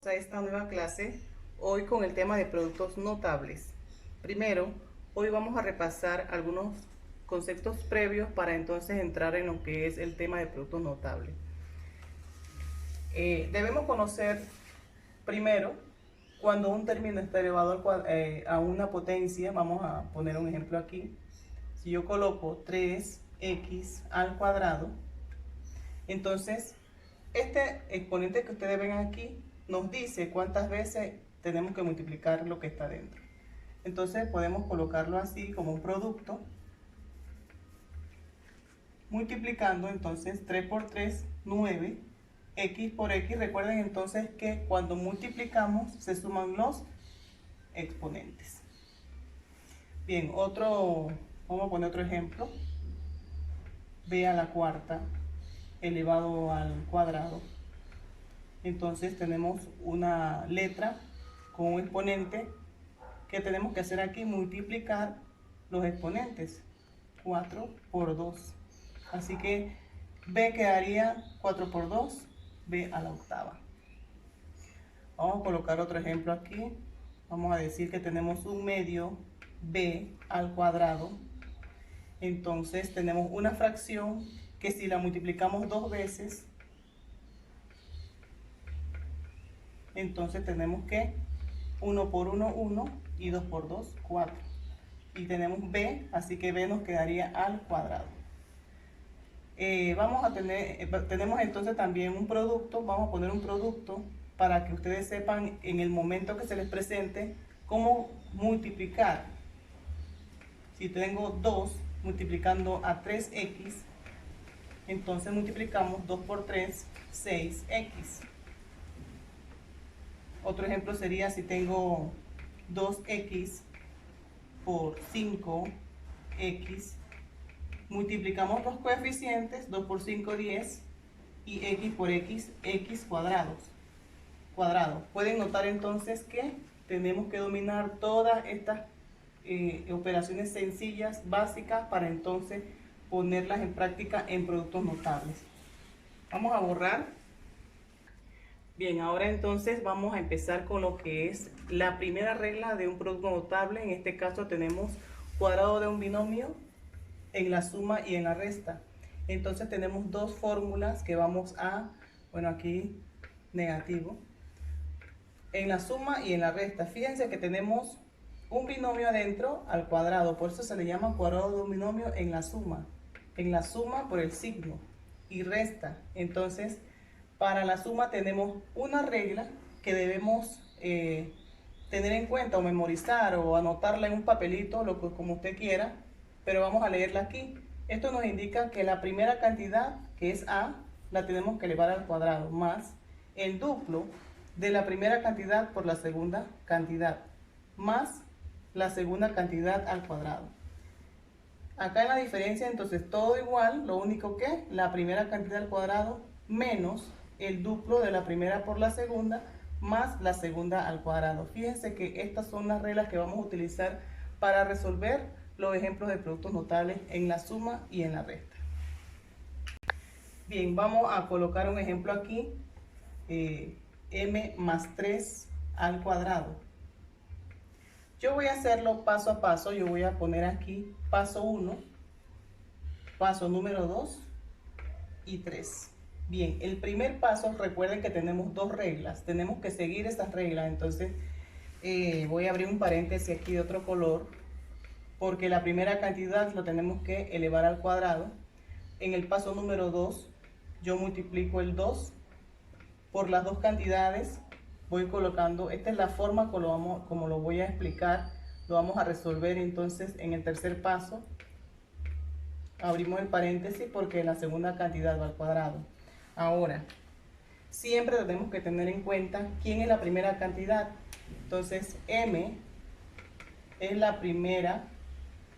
a esta nueva clase, hoy con el tema de productos notables. Primero, hoy vamos a repasar algunos conceptos previos para entonces entrar en lo que es el tema de productos notables. Debemos conocer primero cuando un término está elevado a una potencia. Vamos a poner un ejemplo aquí. Si yo coloco 3x al cuadrado, entonces este exponente que ustedes ven aquí nos dice cuántas veces tenemos que multiplicar lo que está dentro. Entonces podemos colocarlo así como un producto, multiplicando entonces 3 por 3, 9, x por x. Recuerden entonces que cuando multiplicamos se suman los exponentes. Bien, vamos a poner otro ejemplo. B a la cuarta elevado al cuadrado. Entonces tenemos una letra con un exponente que tenemos que hacer aquí, multiplicar los exponentes. 4 por 2. Así que B quedaría 4 por 2, B a la octava. Vamos a colocar otro ejemplo aquí. Vamos a decir que tenemos un medio B al cuadrado. Entonces tenemos una fracción que si la multiplicamos dos veces, entonces tenemos que 1 por 1, 1 y 2 por 2, 4. Y tenemos B, así que B nos quedaría al cuadrado. Tenemos entonces también un producto. Vamos a poner un producto para que ustedes sepan en el momento que se les presente cómo multiplicar. Si tengo 2 multiplicando a 3x, entonces multiplicamos 2 por 3, 6x. Otro ejemplo sería si tengo 2x por 5x, multiplicamos los coeficientes, 2 por 5, 10, y x por x, x cuadrado. Pueden notar entonces que tenemos que dominar todas estas operaciones sencillas, básicas, para entonces ponerlas en práctica en productos notables. Vamos a borrar. Bien, ahora entonces vamos a empezar con lo que es la primera regla de un producto notable. En este caso tenemos cuadrado de un binomio en la suma y en la resta. Entonces tenemos dos fórmulas que vamos a, bueno, aquí negativo, en la suma y en la resta. Fíjense que tenemos un binomio adentro al cuadrado, por eso se le llama cuadrado de un binomio en la suma por el signo, y resta. Entonces para la suma tenemos una regla que debemos tener en cuenta o memorizar o anotarla en un papelito, como usted quiera, pero vamos a leerla aquí. Esto nos indica que la primera cantidad, que es A, la tenemos que elevar al cuadrado, más el duplo de la primera cantidad por la segunda cantidad, más la segunda cantidad al cuadrado. Acá en la diferencia, entonces todo igual, lo único que la primera cantidad al cuadrado menos el duplo de la primera por la segunda más la segunda al cuadrado. Fíjense que estas son las reglas que vamos a utilizar para resolver los ejemplos de productos notables en la suma y en la resta. Bien, vamos a colocar un ejemplo aquí, m más 3 al cuadrado. Yo voy a hacerlo paso a paso. Yo voy a poner aquí paso 1, paso número 2 y 3. Bien, el primer paso, recuerden que tenemos dos reglas, tenemos que seguir esas reglas. Entonces voy a abrir un paréntesis aquí de otro color, porque la primera cantidad lo tenemos que elevar al cuadrado. En el paso número 2 yo multiplico el 2 por las dos cantidades, voy colocando, esta es la forma como lo voy a explicar, lo vamos a resolver. Entonces en el tercer paso abrimos el paréntesis porque la segunda cantidad va al cuadrado. Ahora, siempre tenemos que tener en cuenta quién es la primera cantidad. Entonces m es la primera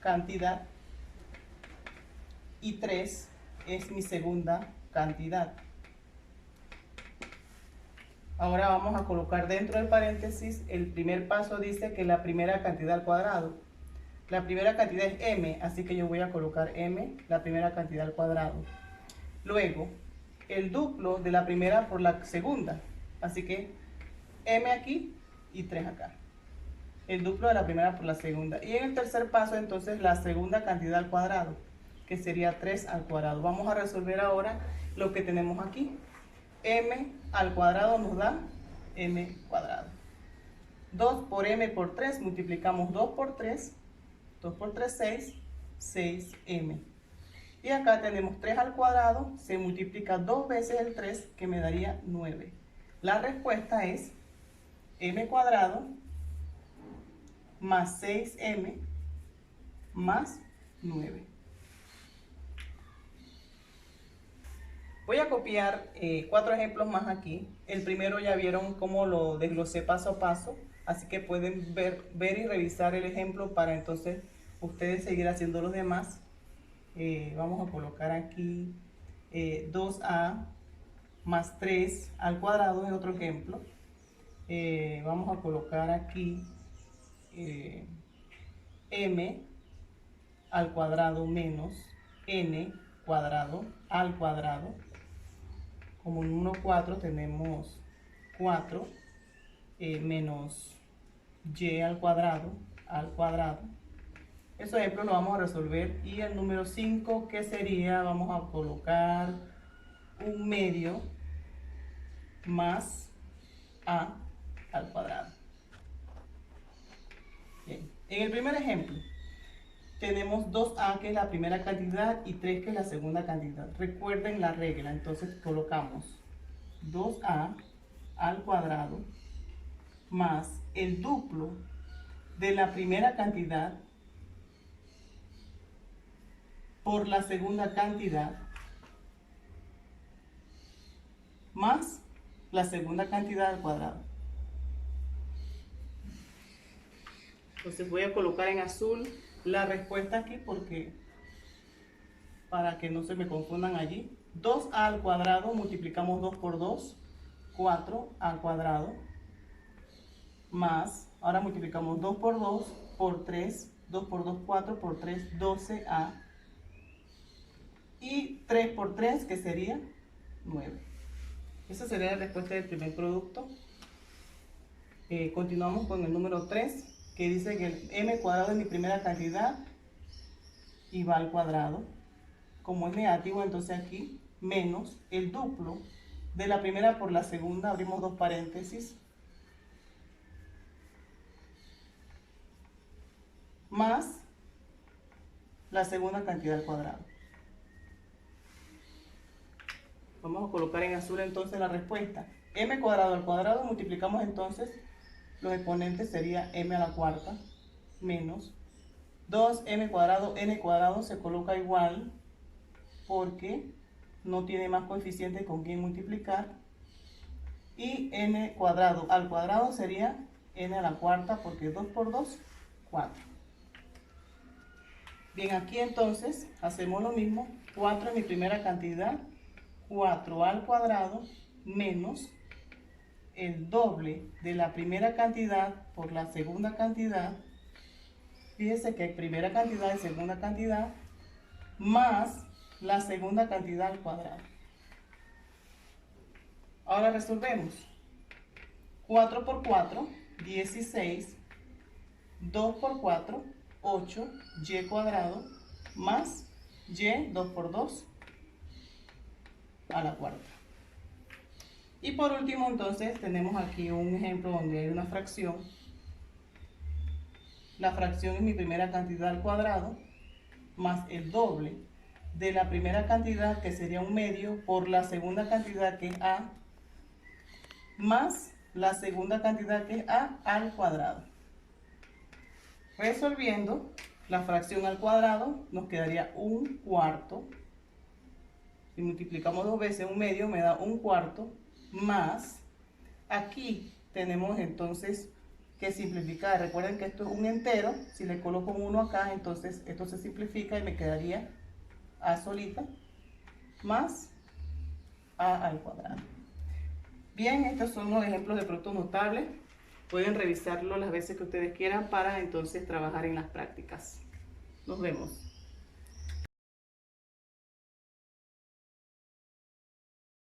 cantidad y 3 es mi segunda cantidad. Ahora vamos a colocar dentro del paréntesis, el primer paso dice que la primera cantidad al cuadrado. La primera cantidad es m, así que yo voy a colocar m, la primera cantidad al cuadrado. Luego, el duplo de la primera por la segunda, así que m aquí y 3 acá. El duplo de la primera por la segunda. Y en el tercer paso, entonces, la segunda cantidad al cuadrado, que sería 3 al cuadrado. Vamos a resolver ahora lo que tenemos aquí. M al cuadrado nos da m cuadrado. 2 por m por 3, multiplicamos 2 por 3, 2 por 3, 6, 6m. Y acá tenemos 3 al cuadrado, se multiplica 2 veces el 3, que me daría 9. La respuesta es m cuadrado más 6m más 9. Voy a copiar 4 ejemplos más aquí. El primero ya vieron cómo lo desglosé paso a paso, así que pueden ver y revisar el ejemplo para entonces ustedes seguir haciendo los demás. Vamos a colocar aquí 2a más 3 al cuadrado en otro ejemplo. Vamos a colocar aquí m al cuadrado menos n cuadrado al cuadrado. Como en 1, 4 tenemos 4 menos y al cuadrado. Esos ejemplos lo vamos a resolver. Y el número 5, que sería, vamos a colocar 1/2 más a al cuadrado. Bien. En el primer ejemplo tenemos 2a, que es la primera cantidad, y 3, que es la segunda cantidad. Recuerden la regla, entonces colocamos 2a al cuadrado más el duplo de la primera cantidad por la segunda cantidad más la segunda cantidad al cuadrado. Entonces voy a colocar en azul la respuesta aquí porque para que no se me confundan allí. 2a al cuadrado, multiplicamos 2 por 2, 4 al cuadrado, más, ahora multiplicamos 2 por 2 por 3, 2 por 2, 4 por 3, 12a, y 3 por 3, que sería 9. Esa sería la respuesta del primer producto. Continuamos con el número 3, que dice que el m cuadrado es mi primera cantidad y va al cuadrado. Como es negativo, entonces aquí menos el duplo de la primera por la segunda, abrimos 2 paréntesis, más la segunda cantidad al cuadrado. Vamos a colocar en azul entonces la respuesta. M cuadrado al cuadrado, multiplicamos entonces los exponentes, sería m a la cuarta menos 2m cuadrado, n cuadrado se coloca igual porque no tiene más coeficientes con quien multiplicar, y n cuadrado al cuadrado sería n a la cuarta porque 2 por 2, 4. Bien, aquí entonces hacemos lo mismo. 4 es mi primera cantidad, 4 al cuadrado menos el doble de la primera cantidad por la segunda cantidad. Fíjense que hay primera cantidad y segunda cantidad, más la segunda cantidad al cuadrado. Ahora resolvemos. 4 por 4, 16. 2 por 4, 8, y cuadrado, más y, 2 por 2, a la cuarta. Y por último, entonces, tenemos aquí un ejemplo donde hay una fracción. La fracción es mi primera cantidad al cuadrado, más el doble de la primera cantidad, que sería 1/2, por la segunda cantidad, que es a, más la segunda cantidad, que es a al cuadrado. Resolviendo la fracción al cuadrado, nos quedaría 1/4. Si multiplicamos 2 veces 1/2, me da 1/4, más, aquí tenemos entonces que simplificar. Recuerden que esto es un entero. Si le coloco un 1 acá, entonces esto se simplifica y me quedaría a solita más a al cuadrado. Bien, estos son los ejemplos de productos notables. Pueden revisarlo las veces que ustedes quieran para entonces trabajar en las prácticas. Nos vemos.